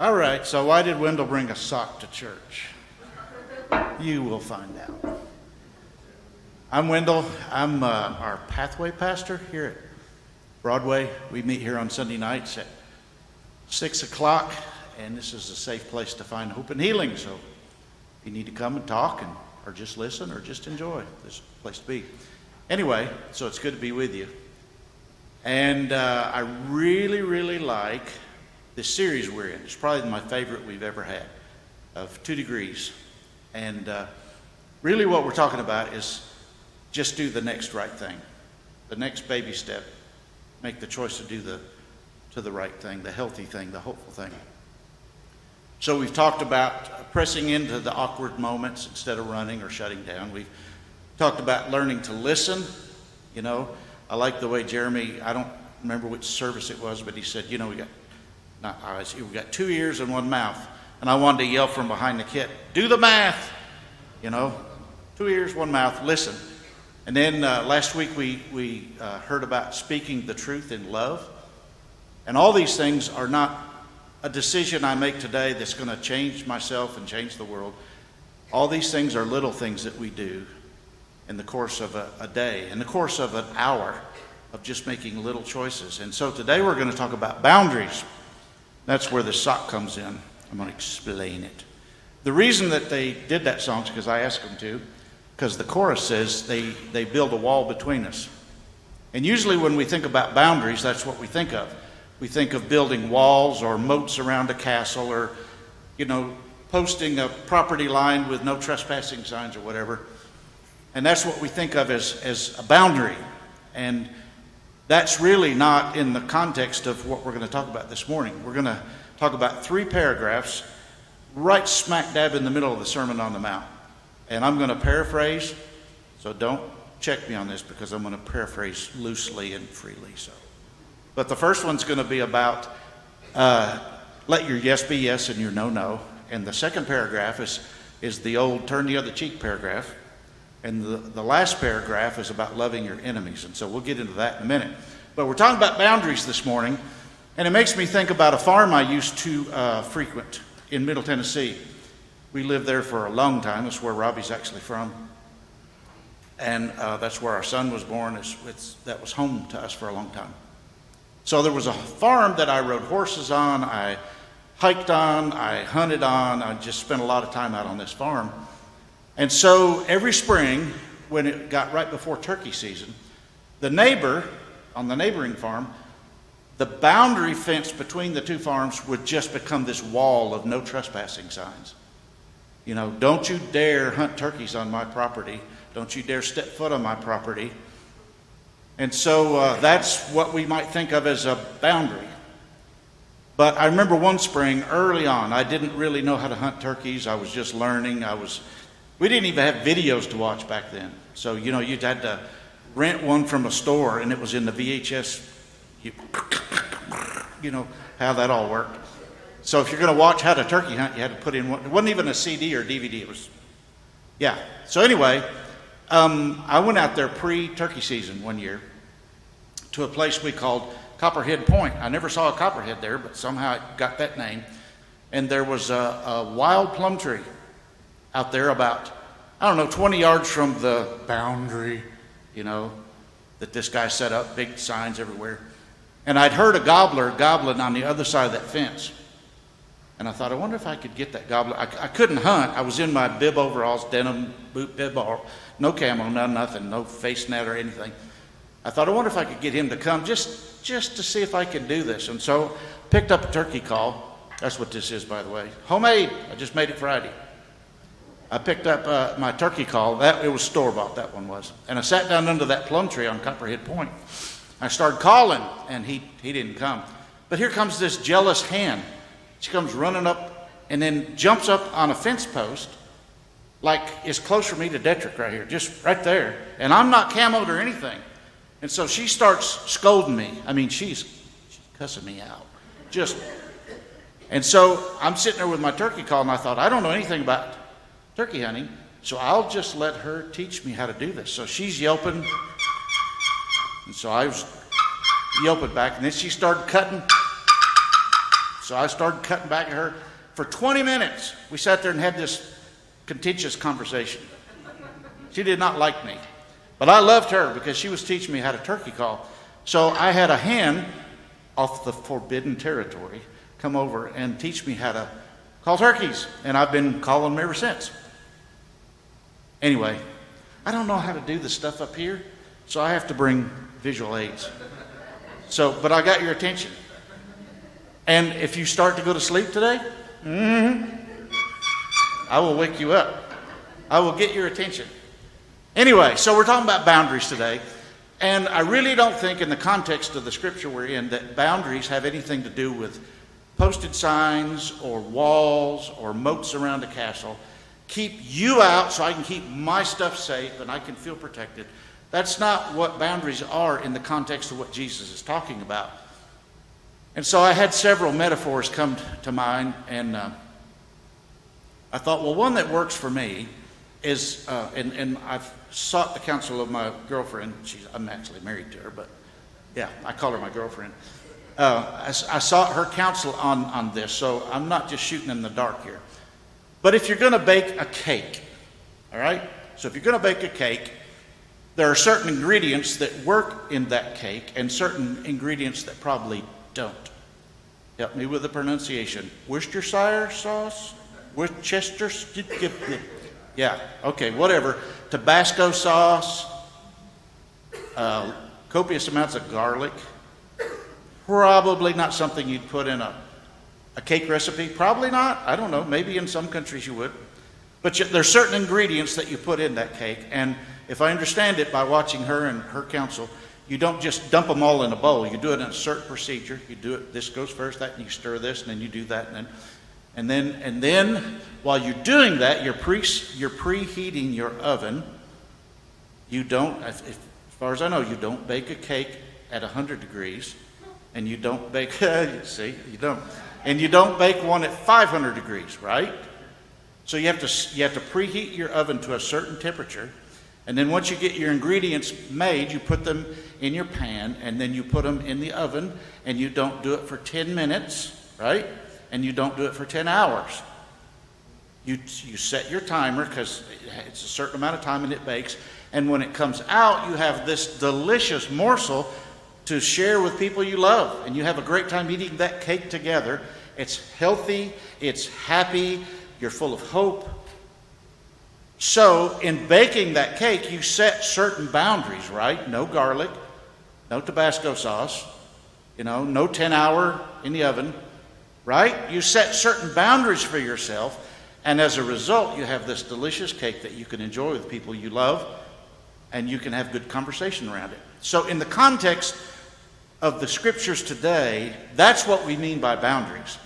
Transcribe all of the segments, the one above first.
All right, so why did Wendell bring a sock to church? You will find out. I'm Wendell. I'm our Pathway pastor here at Broadway. We meet here on Sunday nights at 6 o'clock, and this is a safe place to find hope and healing. So if you need to come and talk or just listen or just enjoy, this is a place to be. Anyway, so it's good to be with you. And I really, really like this series we're in. It's probably my favorite we've ever had, of 2 Degrees. And really what we're talking about is just do the next right thing, the next baby step. Make the choice to do the right thing, the healthy thing, the hopeful thing. So we've talked about pressing into the awkward moments instead of running or shutting down. We've talked about learning to listen. You know, I like the way Jeremy, I don't remember which service it was, but he said, you know, we got 2 ears and 1 mouth. And I wanted to yell from behind the kit, do the math, you know, 2 ears, 1 mouth, listen. And then last week we heard about speaking the truth in love. And all these things are not a decision I make today that's going to change myself and change the world. All these things are little things that we do in the course of a day, in the course of an hour of just making little choices. And so today we're going to talk about boundaries. That's where the sock comes in. I'm going to explain it. The reason that they did that song is because I asked them to, because the chorus says they build a wall between us. And usually when we think about boundaries, that's what we think of. We think of building walls or moats around a castle or, you know, posting a property line with no trespassing signs or whatever. And that's what we think of as a boundary. And that's really not in the context of what we're going to talk about this morning. We're going to talk about 3 paragraphs right smack dab in the middle of the Sermon on the Mount. And I'm going to paraphrase, so don't check me on this because I'm going to paraphrase loosely and freely. But the first one's going to be about let your yes be yes and your no, no. And the second paragraph is the old turn the other cheek paragraph. And the last paragraph is about loving your enemies. And so we'll get into that in a minute. But we're talking about boundaries this morning. And it makes me think about a farm I used to frequent in Middle Tennessee. We lived there for a long time. That's where Robbie's actually from. And that's where our son was born. That was home to us for a long time. So there was a farm that I rode horses on, I hiked on, I hunted on. I just spent a lot of time out on this farm. And so every spring, when it got right before turkey season, the neighbor on the neighboring farm, the boundary fence between the 2 farms would just become this wall of no trespassing signs. You know, don't you dare hunt turkeys on my property. Don't you dare step foot on my property. And so that's what we might think of as a boundary. But I remember one spring early on, I didn't really know how to hunt turkeys. I was just learning. We didn't even have videos to watch back then. So, you know, you'd had to rent one from a store and it was in the VHS. You know how that all worked. So if you're going to watch how to turkey hunt, you had to put in one. It wasn't even a CD or DVD. It was, yeah. So anyway, I went out there pre-turkey season one year to a place we called Copperhead Point. I never saw a copperhead there, but somehow it got that name. And there was a wild plum tree out there about, 20 yards from the boundary, you know, that this guy set up, big signs everywhere. And I'd heard a gobbler gobbling on the other side of that fence. And I thought, I wonder if I could get that gobbler. I couldn't hunt. I was in my bib overalls, denim boot bib, no camo, nothing, no face net or anything. I thought, I wonder if I could get him to come just to see if I can do this. And so picked up a turkey call. That's what this is, by the way. Homemade. I just made it Friday. I picked up my turkey call. It was store-bought, that one was. And I sat down under that plum tree on Copperhead Point. I started calling, and he didn't come. But here comes this jealous hen. She comes running up and then jumps up on a fence post, like it's close for me to Detrick right here, just right there. And I'm not camoed or anything. And so she starts scolding me. I mean, she's cussing me out. And so I'm sitting there with my turkey call, and I thought, I don't know anything about turkey hunting, so I'll just let her teach me how to do this. So she's yelping, and so I was yelping back, and then she started cutting. So I started cutting back at her. For 20 minutes, we sat there and had this contentious conversation. She did not like me. But I loved her because she was teaching me how to turkey call. So I had a hen off the forbidden territory come over and teach me how to call turkeys. And I've been calling them ever since. Anyway, I don't know how to do this stuff up here, so I have to bring visual aids. But I got your attention. And if you start to go to sleep today, I will wake you up. I will get your attention. Anyway, so we're talking about boundaries today. And I really don't think in the context of the scripture we're in that boundaries have anything to do with posted signs or walls or moats around a castle. Keep you out so I can keep my stuff safe and I can feel protected. That's not what boundaries are in the context of what Jesus is talking about. And so I had several metaphors come to mind, and I thought, well, one that works for me is, and I've sought the counsel of my girlfriend. I'm actually married to her, but yeah, I call her my girlfriend. I sought her counsel on this, so I'm not just shooting in the dark here. But if you're going to bake a cake, all right? So if you're going to bake a cake, there are certain ingredients that work in that cake and certain ingredients that probably don't. Help me with the pronunciation. Worcestershire sauce? Worcester? Yeah, okay, whatever. Tabasco sauce. Copious amounts of garlic. Probably not something you'd put in a cake recipe. Probably not. I don't know. Maybe in some countries you would. But there's certain ingredients that you put in that cake. And if I understand it by watching her and her counsel, you don't just dump them all in a bowl. You do it in a certain procedure. You do it, this goes first, that, and you stir this, and then you do that, and then while you're doing that, you're preheating your oven. You don't, as far as I know, you don't bake a cake at 100 degrees, and you don't bake, see, you don't. And you don't bake one at 500 degrees, right? So you have to preheat your oven to a certain temperature. And then once you get your ingredients made, you put them in your pan, and then you put them in the oven, and you don't do it for 10 minutes, right? And you don't do it for 10 hours. You set your timer because it's a certain amount of time and it bakes. And when it comes out, you have this delicious morsel to share with people you love. And you have a great time eating that cake together. It's healthy, it's happy, you're full of hope. So in baking that cake, you set certain boundaries, right? No garlic, no Tabasco sauce, no 10-hour in the oven, right? You set certain boundaries for yourself, and as a result, you have this delicious cake that you can enjoy with people you love, and you can have good conversation around it. So in the context of the scriptures today, that's what we mean by boundaries.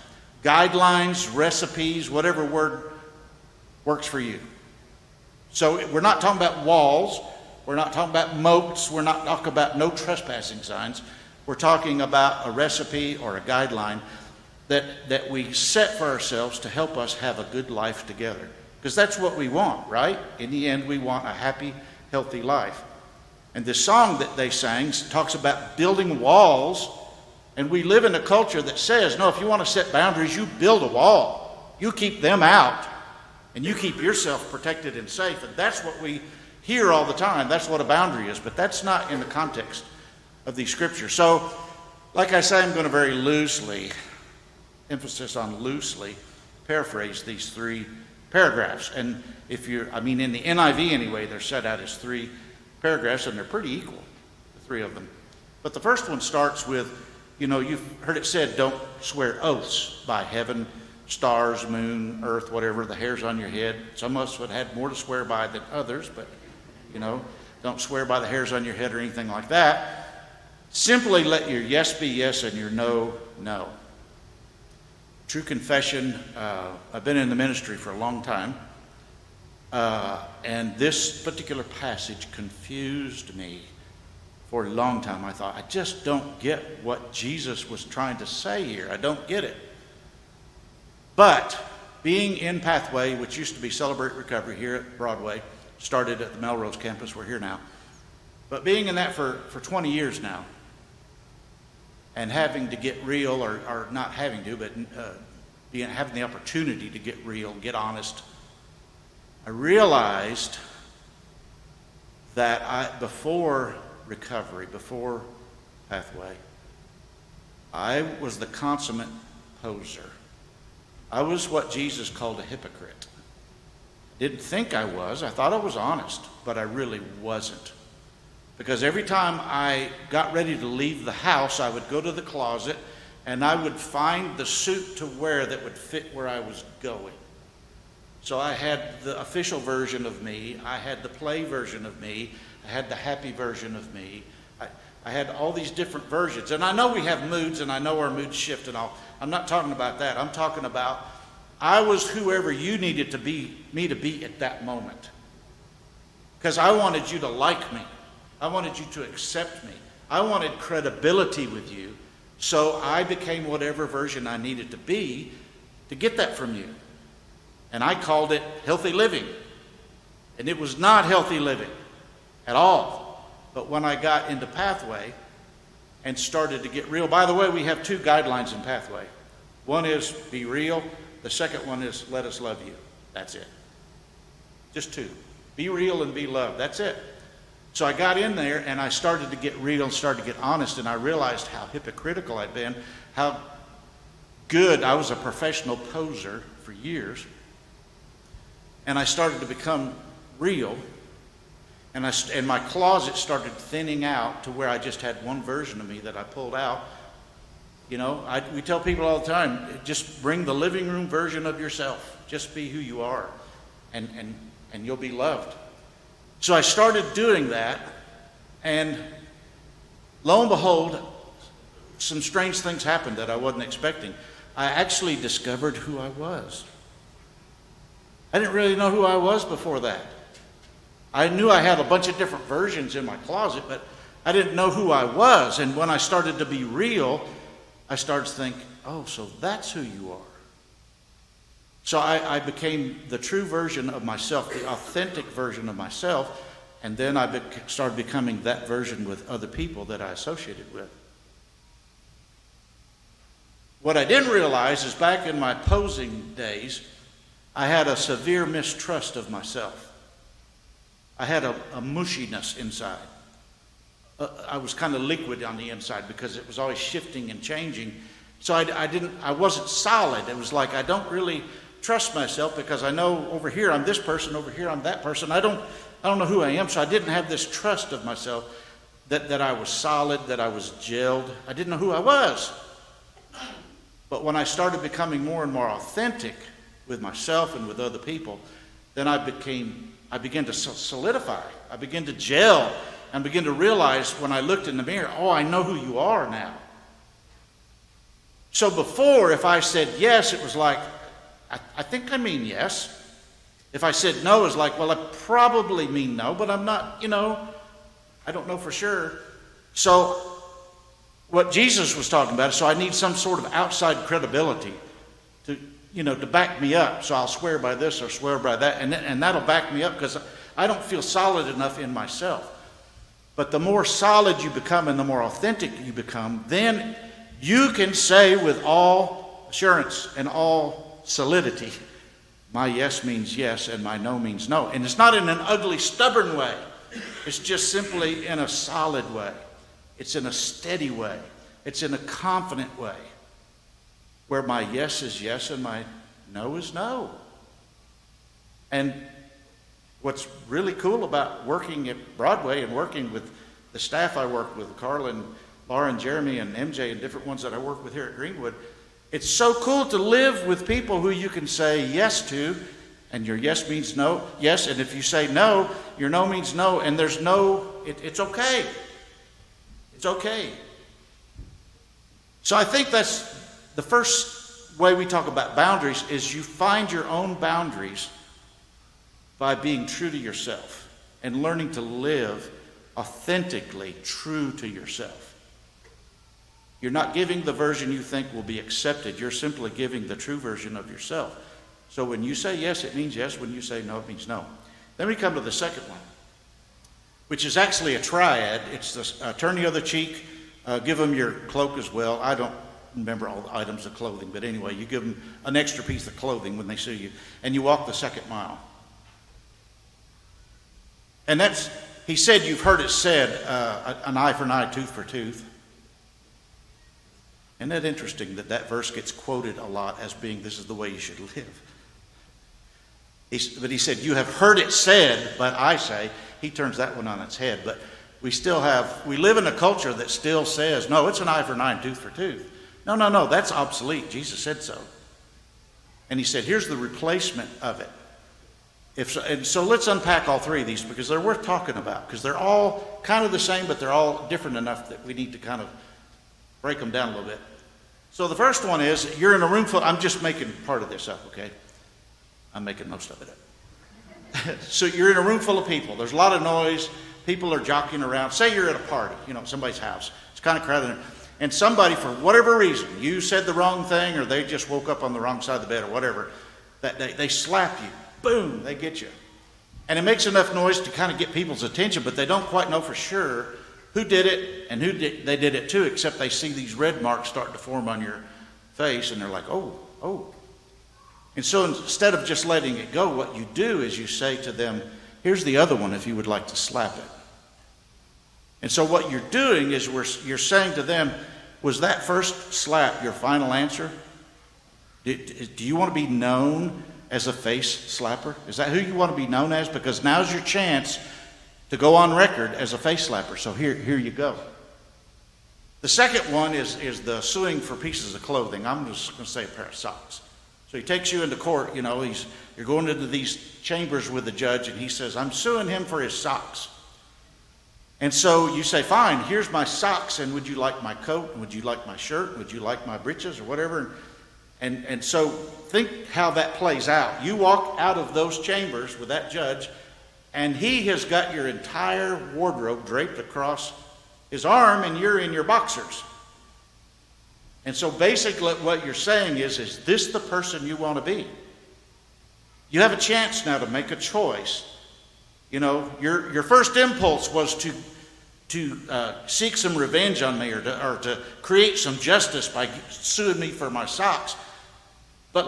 Guidelines, recipes, whatever word works for you. So we're not talking about walls, we're not talking about moats, we're not talking about no trespassing signs. We're talking about a recipe or a guideline that we set for ourselves to help us have a good life together. Because that's what we want, right? In the end, we want a happy, healthy life. And this song that they sang talks about building walls. And we live in a culture that says, no, if you want to set boundaries, you build a wall. You keep them out. And you keep yourself protected and safe. And that's what we hear all the time. That's what a boundary is. But that's not in the context of these scriptures. So, like I say, I'm going to very loosely, emphasis on loosely, paraphrase these three paragraphs. And in the NIV anyway, they're set out as three paragraphs, and they're pretty equal, the three of them. But the first one starts with, you've heard it said, don't swear oaths by heaven, stars, moon, earth, whatever, the hairs on your head. Some of us would have more to swear by than others, but, don't swear by the hairs on your head or anything like that. Simply let your yes be yes and your no, no. True confession, I've been in the ministry for a long time, and this particular passage confused me for a long time. I thought, I just don't get what Jesus was trying to say here. I don't get it. But being in Pathway, which used to be Celebrate Recovery here at Broadway, started at the Melrose campus, we're here now, but being in that for 20 years now, and having to get real, or not having to, but having the opportunity to get real, get honest, I realized that before recovery, before Pathway, I was the consummate poser. I was what Jesus called a hypocrite. Didn't think I was. I thought I was honest, but I really wasn't. Because every time I got ready to leave the house, I would go to the closet and I would find the suit to wear that would fit where I was going. So I had the official version of me, I had the play version of me, I had the happy version of me. I had all these different versions. And I know we have moods, and I know our moods shift and all. I'm not talking about that. I'm talking about I was whoever you needed to be me to be at that moment. Because I wanted you to like me. I wanted you to accept me. I wanted credibility with you. So I became whatever version I needed to be to get that from you. And I called it healthy living. And it was not healthy living at all. But when I got into Pathway and started to get real, by the way, we have 2 guidelines in Pathway. One is be real. The second one is let us love you. That's it. Just 2. Be real and be loved. That's it. So I got in there and I started to get real and started to get honest, and I realized how hypocritical I'd been, how good. I was a professional poser for years. And I started to become real. And my closet started thinning out to where I just had one version of me that I pulled out. You know, we tell people all the time, just bring the living room version of yourself. Just be who you are, and you'll be loved. So I started doing that, and lo and behold, some strange things happened that I wasn't expecting. I actually discovered who I was. I didn't really know who I was before that. I knew I had a bunch of different versions in my closet, but I didn't know who I was. And when I started to be real, I started to think, oh, so that's who you are. So I became the true version of myself, the authentic version of myself, and then I started becoming that version with other people that I associated with. What I didn't realize is back in my posing days, I had a severe mistrust of myself. I had a mushiness inside. I was kind of liquid on the inside because it was always shifting and changing. So I wasn't solid. It was like I don't really trust myself because I know over here I'm this person, over here I'm that person. I don't know who I am, so I didn't have this trust of myself that I was solid, that I was gelled. I didn't know who I was. But when I started becoming more and more authentic with myself and with other people, then I began to solidify. I began to gel and begin to realize when I looked in the mirror, oh, I know who you are now. So before, if I said yes, it was like, I think I mean yes. If I said no, it was like, well, I probably mean no, but I'm not, I don't know for sure. So what Jesus was talking about is, so I need some sort of outside credibility to back me up. So I'll swear by this or swear by that, and that'll back me up because I don't feel solid enough in myself. But the more solid you become and the more authentic you become, then you can say with all assurance and all solidity, my yes means yes and my no means no. And it's not in an ugly, stubborn way. It's just simply in a solid way. It's in a steady way. It's in a confident way, where my yes is yes and my no is no. And what's really cool about working at Broadway and working with the staff I work with, Carl and Laura and Jeremy and MJ and different ones that I work with here at Greenwood, it's so cool to live with people who you can say yes to, and your yes means no, yes, and if you say no, your no means no, and there's no, it's okay. It's okay. So I think that's the first way we talk about boundaries, is you find your own boundaries by being true to yourself and learning to live authentically true to yourself. You're not giving the version you think will be accepted. You're simply giving the true version of yourself. So when you say yes, it means yes. When you say no, it means no. Then we come to the second one, which is actually a triad. It's the turn the other cheek, Give them your cloak as well. I don't remember all the items of clothing, but anyway, you give them an extra piece of clothing when they see you, and you walk the second mile. And he said, you've heard it said, an eye for an eye, tooth for tooth. Isn't that interesting that verse gets quoted a lot as being, this is the way you should live? But he said, you have heard it said, but I say. He turns that one on its head. But we live in a culture that still says, no, it's an eye for an eye and tooth for tooth. No, that's obsolete. Jesus said so. And he said, here's the replacement of it. So let's unpack all three of these because they're worth talking about, because they're all kind of the same, but they're all different enough that we need to kind of break them down a little bit. So the first one is, you're in a room full, I'm just making part of this up, okay? I'm making most of it up. So you're in a room full of people. There's a lot of noise. People are jockeying around. Say you're at a party, somebody's house. It's kind of crowded in. And somebody, for whatever reason, you said the wrong thing or they just woke up on the wrong side of the bed or whatever, that they slap you. Boom, they get you. And it makes enough noise to kind of get people's attention, but they don't quite know for sure who did it and they did it to, except they see these red marks start to form on your face, and they're like, oh. And so instead of just letting it go, what you do is you say to them, here's the other one if you would like to slap it. And so what you're doing is you're saying to them, was that first slap your final answer? Do you want to be known as a face slapper? Is that who you want to be known as? Because now's your chance to go on record as a face slapper. So here you go. The second one is the suing for pieces of clothing. I'm just going to say a pair of socks. So he takes you into court, you're going into these chambers with the judge, and he says, I'm suing him for his socks. And so you say, fine, here's my socks, and would you like my coat? And would you like my shirt? Would you like my breeches or whatever? And so think how that plays out. You walk out of those chambers with that judge, and he has got your entire wardrobe draped across his arm, and you're in your boxers. And so basically what you're saying is this the person you want to be? You have a chance now to make a choice. Your first impulse was to seek some revenge on me or to create some justice by suing me for my socks. But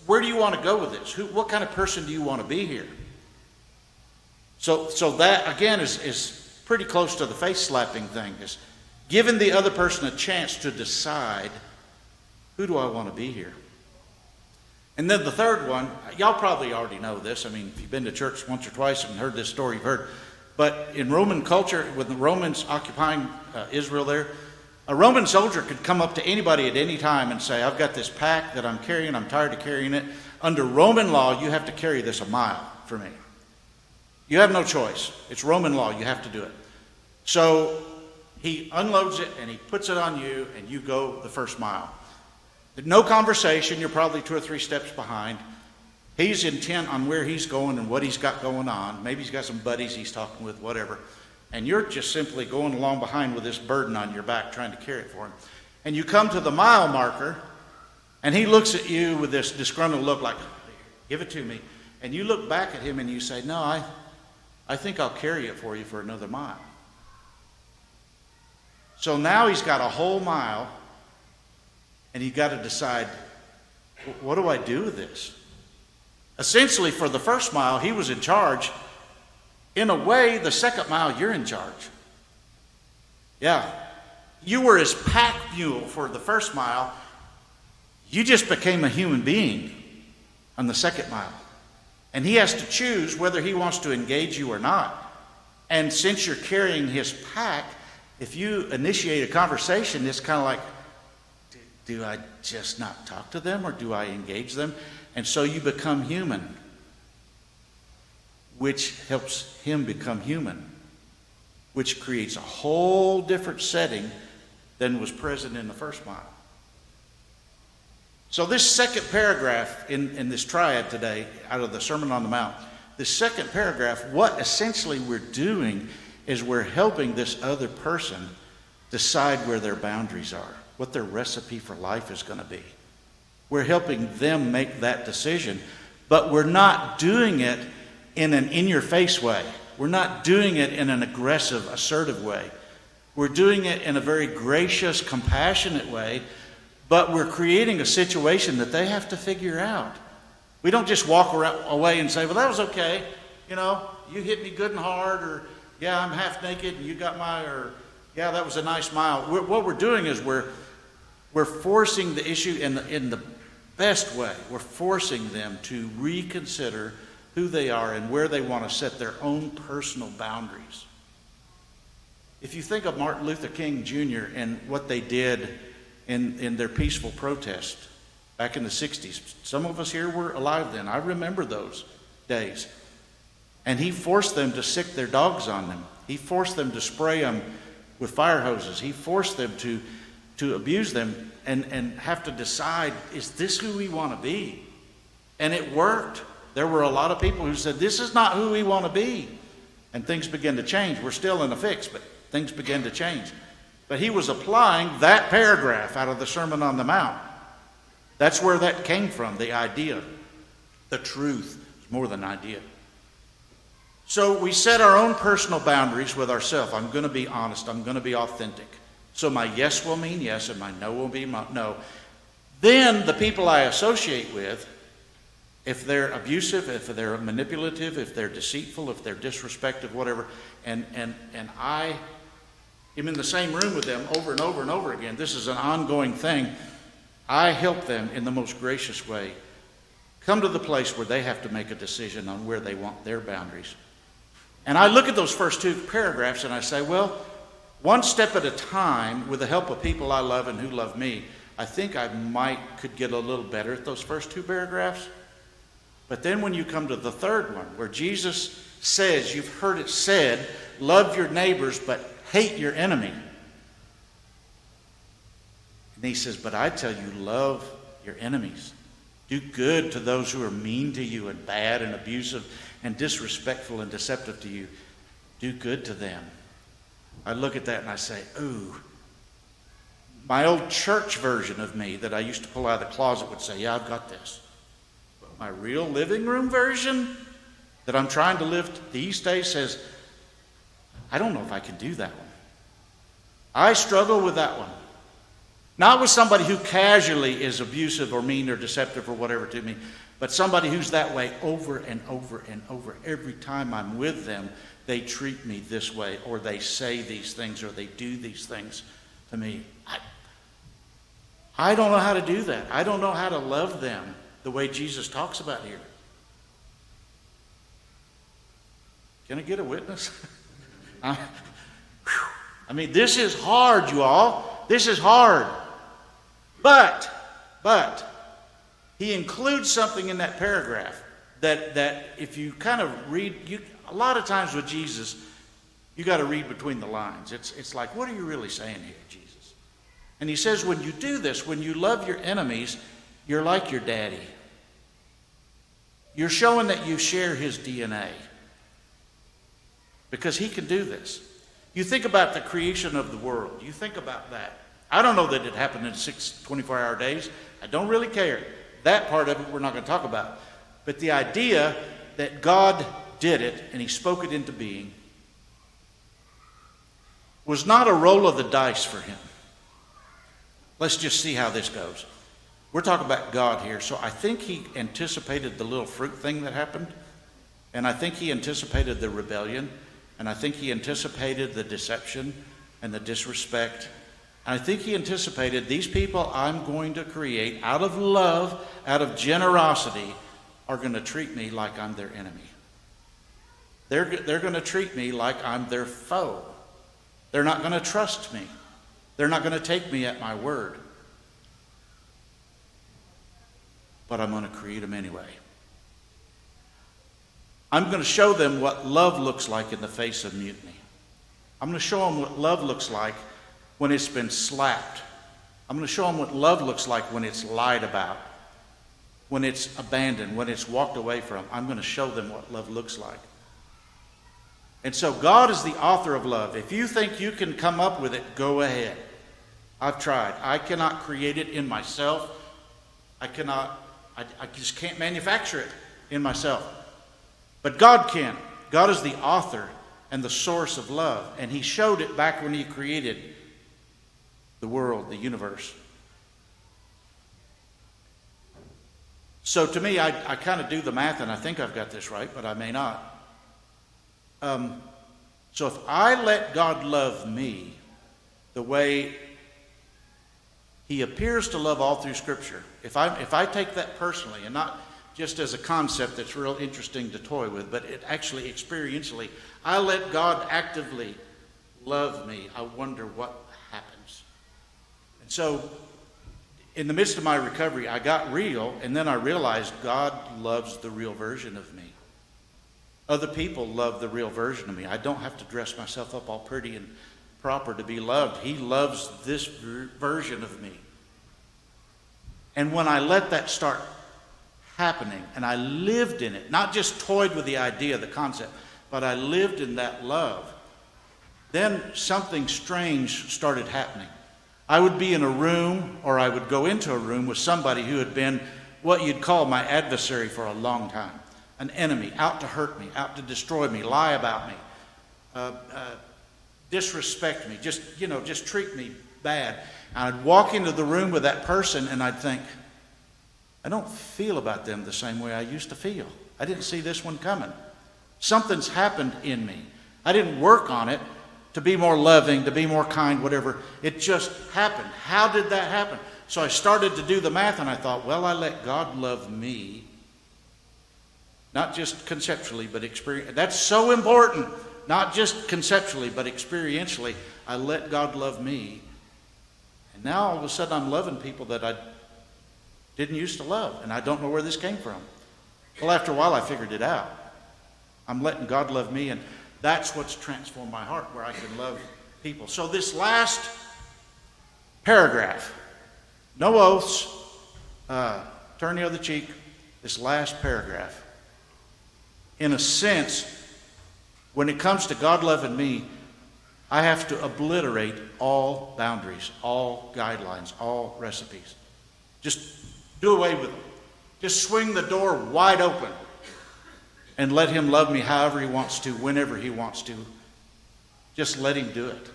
where do you want to go with this? What kind of person do you want to be here? So that, again, is pretty close to the face slapping thing, is giving the other person a chance to decide, who do I want to be here? And then the third one, y'all probably already know this. I mean, if you've been to church once or twice and heard this story, you've heard. But in Roman culture, with the Romans occupying Israel there, a Roman soldier could come up to anybody at any time and say, I've got this pack that I'm carrying, I'm tired of carrying it. Under Roman law, you have to carry this a mile for me. You have no choice. It's Roman law, you have to do it. So he unloads it and he puts it on you, and you go the first mile. No conversation, you're probably 2 or 3 steps behind. He's intent on where he's going and what he's got going on. Maybe he's got some buddies he's talking with, whatever. And you're just simply going along behind with this burden on your back, trying to carry it for him. And you come to the mile marker, and he looks at you with this disgruntled look like, give it to me. And you look back at him and you say, no, I think I'll carry it for you for another mile. So now he's got a whole mile, and you've got to decide, what do I do with this? Essentially, for the first mile, he was in charge. In a way, the second mile, you're in charge. Yeah. You were his pack mule for the first mile. You just became a human being on the second mile. And he has to choose whether he wants to engage you or not. And since you're carrying his pack, if you initiate a conversation, it's kind of like, do I just not talk to them or do I engage them? And so you become human, which helps him become human, which creates a whole different setting than was present in the first mile. So this second paragraph in this triad today, out of the Sermon on the Mount, this second paragraph, what essentially we're doing is we're helping this other person decide where their boundaries are, what their recipe for life is going to be. We're helping them make that decision, but we're not doing it in an in-your-face way. We're not doing it in an aggressive, assertive way. We're doing it in a very gracious, compassionate way, but we're creating a situation that they have to figure out. We don't just walk away and say, well, that was okay. You know, you hit me good and hard, or yeah, I'm half naked and you got or yeah, that was a nice smile. What we're doing is we're forcing the issue in the best way. We're forcing them to reconsider who they are and where they want to set their own personal boundaries. If you think of Martin Luther King Jr. and what they did in their peaceful protest back in the 60s, some of us here were alive then. I remember those days. And he forced them to sick their dogs on them. He forced them to spray them with fire hoses. He forced them to abuse them and have to decide, is this who we want to be? And it worked. There were a lot of people who said, this is not who we want to be. And things began to change. We're still in a fix, but things began to change. But he was applying that paragraph out of the Sermon on the Mount. That's where that came from, the idea. The truth is more than an idea. So we set our own personal boundaries with ourselves. I'm going to be honest. I'm going to be authentic. So my yes will mean yes and my no will be no. Then the people I associate with, if they're abusive, if they're manipulative, if they're deceitful, if they're disrespectful, whatever, and I am in the same room with them over and over and over again, this is an ongoing thing, I help them in the most gracious way come to the place where they have to make a decision on where they want their boundaries. And I look at those first two paragraphs and I say, well, one step at a time, with the help of people I love and who love me, I think I could get a little better at those first two paragraphs. But then when you come to the third one, where Jesus says, you've heard it said, love your neighbors but hate your enemy. And he says, but I tell you, love your enemies. Do good to those who are mean to you and bad and abusive and disrespectful and deceptive to you. Do good to them. I look at that and I say, ooh. My old church version of me that I used to pull out of the closet would say, yeah, I've got this. But my real living room version that I'm trying to live these days says, I don't know if I can do that one. I struggle with that one. Not with somebody who casually is abusive or mean or deceptive or whatever to me, but somebody who's that way over and over and over. Every time I'm with them, they treat me this way, or they say these things, or they do these things to me. I don't know how to do that. I don't know how to love them the way Jesus talks about here. Can I get a witness? I mean, this is hard, you all. This is hard. But he includes something in that paragraph that if you kind of read, a lot of times with Jesus, you got to read between the lines. It's like, what are you really saying here, Jesus? And he says, when you do this, when you love your enemies, you're like your daddy. You're showing that you share his DNA. Because he can do this. You think about the creation of the world. You think about that. I don't know that it happened in 6 24-hour days. I don't really care. That part of it we're not going to talk about. But the idea that God did it and he spoke it into being was not a roll of the dice for him. Let's just see how this goes. We're talking about God here. So I think he anticipated the little fruit thing that happened. And I think he anticipated the rebellion. And I think he anticipated the deception and the disrespect. And I think he anticipated these people I'm going to create out of love, out of generosity, are going to treat me like I'm their enemy. They're going to treat me like I'm their foe. They're not going to trust me. They're not going to take me at my word. But I'm going to create them anyway. I'm going to show them what love looks like in the face of mutiny. I'm going to show them what love looks like when it's been slapped. I'm going to show them what love looks like when it's lied about, when it's abandoned, when it's walked away from. I'm going to show them what love looks like. And so God is the author of love. If you think you can come up with it, go ahead. I've tried. I cannot create it in myself. I just can't manufacture it in myself. But God can. God is the author and the source of love. And he showed it back when he created the world, the universe. So to me, I kind of do the math, and I think I've got this right, but I may not. So if I let God love me the way he appears to love all through Scripture, if I take that personally and not just as a concept that's real interesting to toy with, but it actually experientially, I let God actively love me, I wonder what happens. And so in the midst of my recovery, I got real, and then I realized God loves the real version of me. Other people love the real version of me. I don't have to dress myself up all pretty and proper to be loved. He loves this version of me. And when I let that start happening, and I lived in it, not just toyed with the idea, the concept, but I lived in that love, then something strange started happening. I would be in a room, or I would go into a room with somebody who had been what you'd call my adversary for a long time. An enemy, out to hurt me, out to destroy me, lie about me, disrespect me, just treat me bad. And I'd walk into the room with that person and I'd think, I don't feel about them the same way I used to feel. I didn't see this one coming. Something's happened in me. I didn't work on it to be more loving, to be more kind, whatever. It just happened. How did that happen? So I started to do the math and I thought, well, I let God love me. Not just conceptually, but experientially. That's so important. Not just conceptually, but experientially. I let God love me. And now all of a sudden I'm loving people that I didn't used to love. And I don't know where this came from. Well, after a while I figured it out. I'm letting God love me, and that's what's transformed my heart, where I can love people. So this last paragraph, no oaths, turn the other cheek, this last paragraph. In a sense, when it comes to God loving me, I have to obliterate all boundaries, all guidelines, all recipes. Just do away with them. Just swing the door wide open and let him love me however he wants to, whenever he wants to. Just let him do it.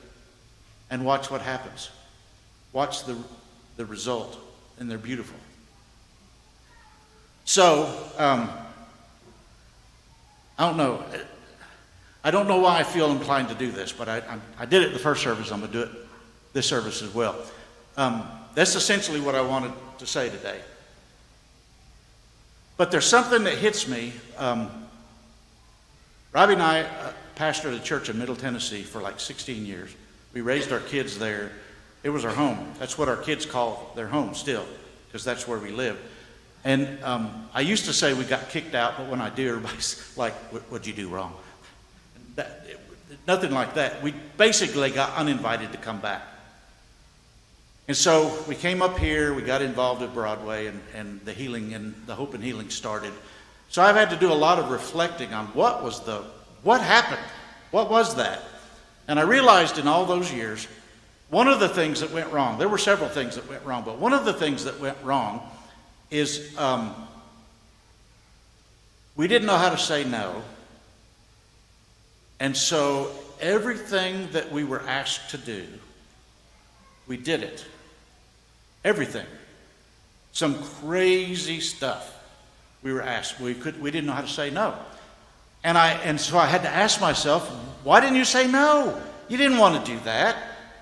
And watch what happens. Watch the result, and they're beautiful. So, I don't know. I don't know why I feel inclined to do this, but I did it the first service. I'm going to do it this service as well. That's essentially what I wanted to say today. But there's something that hits me. Robbie and I pastored a church in Middle Tennessee for like 16 years. We raised our kids there. It was our home. That's what our kids call their home still, because that's where we live. And I used to say we got kicked out, but when I do, everybody's like, what'd you do wrong? Nothing like that. We basically got uninvited to come back. And so we came up here, we got involved at Broadway, and the healing and the hope and healing started. So I've had to do a lot of reflecting on what happened? What was that? And I realized in all those years, one of the things that went wrong, there were several things that went wrong, but one of the things that went wrong is we didn't know how to say no. And so everything that we were asked to do, we did it. Everything. Some crazy stuff we were asked. We didn't know how to say no. And so I had to ask myself, why didn't you say no? You didn't want to do that.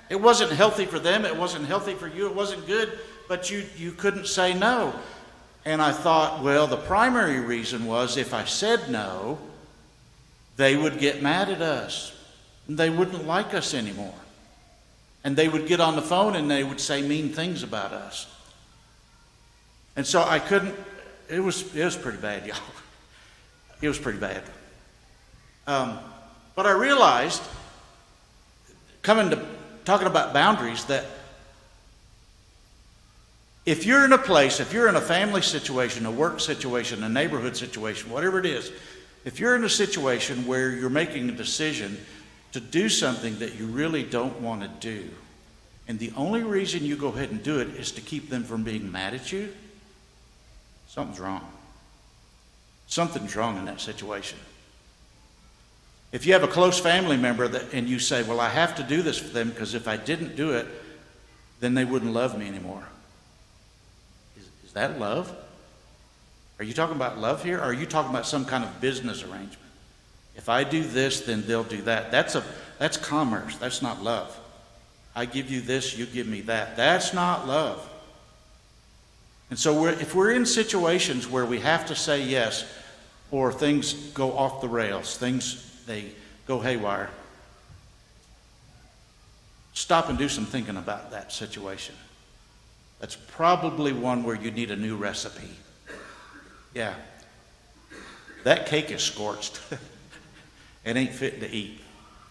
It wasn't healthy for them. It wasn't healthy for you. It wasn't good, but you couldn't say no. And I thought, well, the primary reason was if I said no, they would get mad at us. And they wouldn't like us anymore. And they would get on the phone and they would say mean things about us. And so I couldn't, it was pretty bad, y'all. It was pretty bad. But I realized, talking about boundaries, that if you're in a place, if you're in a family situation, a work situation, a neighborhood situation, whatever it is, if you're in a situation where you're making a decision to do something that you really don't want to do, and the only reason you go ahead and do it is to keep them from being mad at you, something's wrong. Something's wrong in that situation. If you have a close family member and you say, well, I have to do this for them because if I didn't do it, then they wouldn't love me anymore. Is that love? Are you talking about love here? Or are you talking about some kind of business arrangement? If I do this, then they'll do that. That's commerce. That's not love. I give you this, you give me that. That's not love. And so if we're in situations where we have to say yes, or things go off the rails, they go haywire, stop and do some thinking about that situation. That's probably one where you need a new recipe. Yeah. That cake is scorched. It ain't fit to eat.